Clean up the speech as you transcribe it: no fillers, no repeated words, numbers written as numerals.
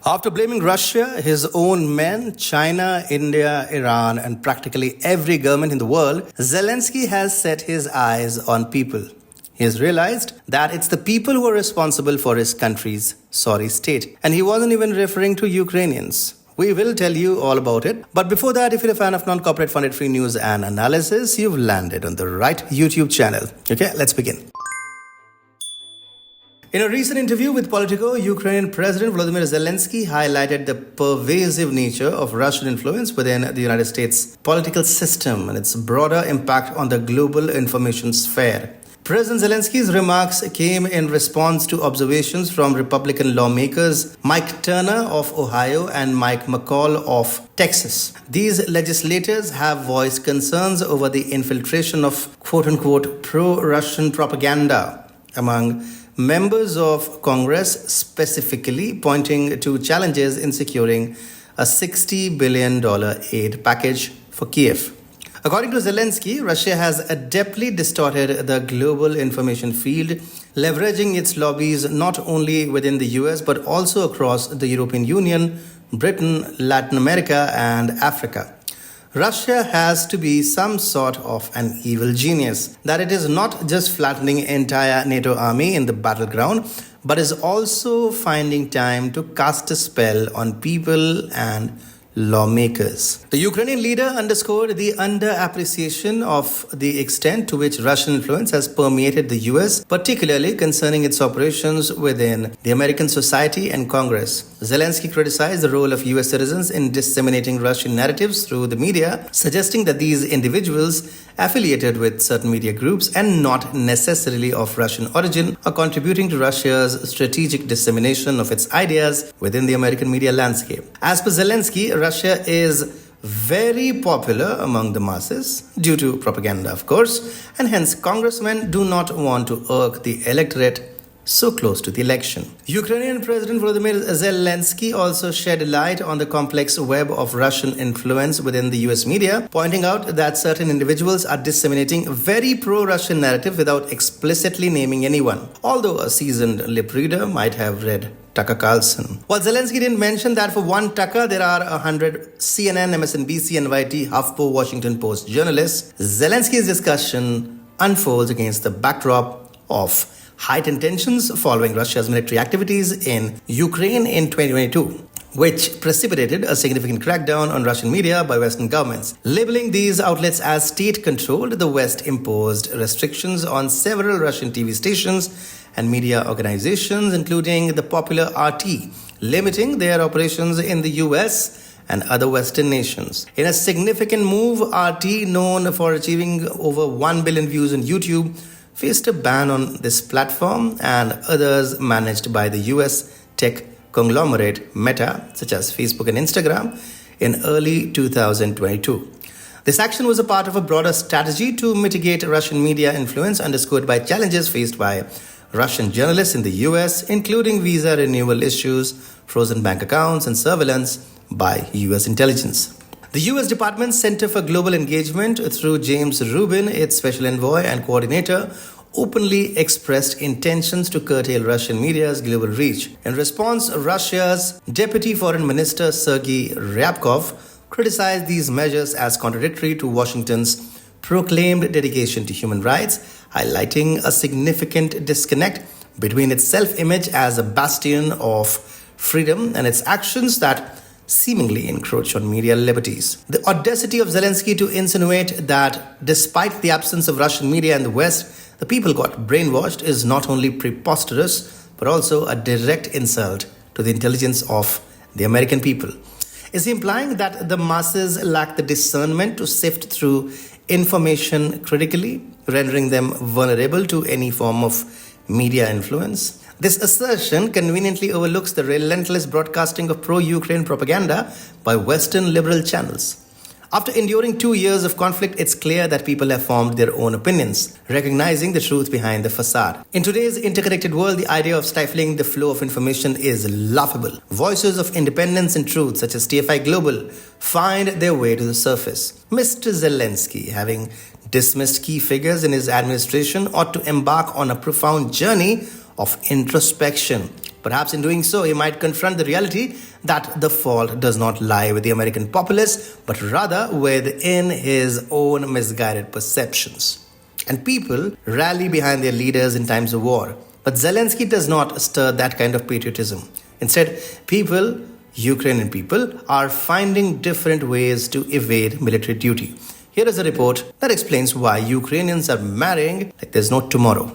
After blaming Russia, his own men, China, India, Iran, and practically every government in the world, Zelensky has set his eyes on people. He has realized that it's the people who are responsible for his country's sorry state. And he wasn't even referring to Ukrainians. We will tell you all about it. But before that, if you're a fan of non-corporate funded free news and analysis, you've landed on the right YouTube channel. Okay, let's begin. In a recent interview with Politico, Ukrainian President Volodymyr Zelensky highlighted the pervasive nature of Russian influence within the United States political system and its broader impact on the global information sphere. President Zelensky's remarks came in response to observations from Republican lawmakers Mike Turner of Ohio and Mike McCall of Texas. These legislators have voiced concerns over the infiltration of quote-unquote pro-Russian propaganda among members of Congress, specifically pointing to challenges in securing a $60 billion aid package for Kiev. According to Zelensky, Russia has adeptly distorted the global information field, leveraging its lobbies not only within the US but also across the European Union, Britain, Latin America, and Africa. Russia has to be some sort of an evil genius, that it is not just flattening entire NATO army in the battleground, but is also finding time to cast a spell on people and lawmakers. The Ukrainian leader underscored the underappreciation of the extent to which Russian influence has permeated the US, particularly concerning its operations within the American society and Congress. Zelensky criticized the role of US citizens in disseminating Russian narratives through the media, suggesting that these individuals affiliated with certain media groups and not necessarily of Russian origin are contributing to Russia's strategic dissemination of its ideas within the American media landscape. As per Zelensky, Russia is very popular among the masses due to propaganda, of course, and hence congressmen do not want to irk the electorate so close to the election. Ukrainian President Volodymyr Zelensky also shed light on the complex web of Russian influence within the US media, pointing out that certain individuals are disseminating very pro-Russian narrative without explicitly naming anyone, although a seasoned lip reader might have read Tucker Carlson. While Zelensky didn't mention that for one Tucker, there are 100 CNN, MSNBC, NYT, HuffPo, Washington Post journalists, Zelensky's discussion unfolds against the backdrop of heightened tensions following Russia's military activities in Ukraine in 2022, which precipitated a significant crackdown on Russian media by Western governments. Labeling these outlets as state-controlled, the West imposed restrictions on several Russian TV stations and media organizations, including the popular RT, limiting their operations in the US and other Western nations. In a significant move, RT, known for achieving over 1 billion views on YouTube, faced a ban on this platform and others managed by the US tech conglomerate Meta, such as Facebook and Instagram, in early 2022. This action was a part of a broader strategy to mitigate Russian media influence, underscored by challenges faced by Russian journalists in the US, including visa renewal issues, frozen bank accounts, and surveillance by US intelligence. The US Department's Center for Global Engagement, through James Rubin, its special envoy and coordinator, openly expressed intentions to curtail Russian media's global reach. In response, Russia's Deputy Foreign Minister Sergei Ryabkov criticized these measures as contradictory to Washington's proclaimed dedication to human rights, highlighting a significant disconnect between its self-image as a bastion of freedom and its actions that seemingly encroach on media liberties. The audacity of Zelensky to insinuate that despite the absence of Russian media in the West, the people got brainwashed is not only preposterous, but also a direct insult to the intelligence of the American people. Is he implying that the masses lack the discernment to sift through information critically, rendering them vulnerable to any form of media influence? This assertion conveniently overlooks the relentless broadcasting of pro-Ukraine propaganda by Western liberal channels. After enduring 2 years of conflict, it's clear that people have formed their own opinions, recognizing the truth behind the facade. In today's interconnected world, the idea of stifling the flow of information is laughable. Voices of independence and truth, such as TFIGlobal, find their way to the surface. Mr. Zelensky, having dismissed key figures in his administration, ought to embark on a profound journey of introspection, Perhaps in doing so, he might confront the reality that the fault does not lie with the American populace, but rather within his own misguided perceptions. And people rally behind their leaders in times of war. But Zelensky does not stir that kind of patriotism. Instead, Ukrainian people, are finding different ways to evade military duty. Here is a report that explains why Ukrainians are marrying like there's no tomorrow.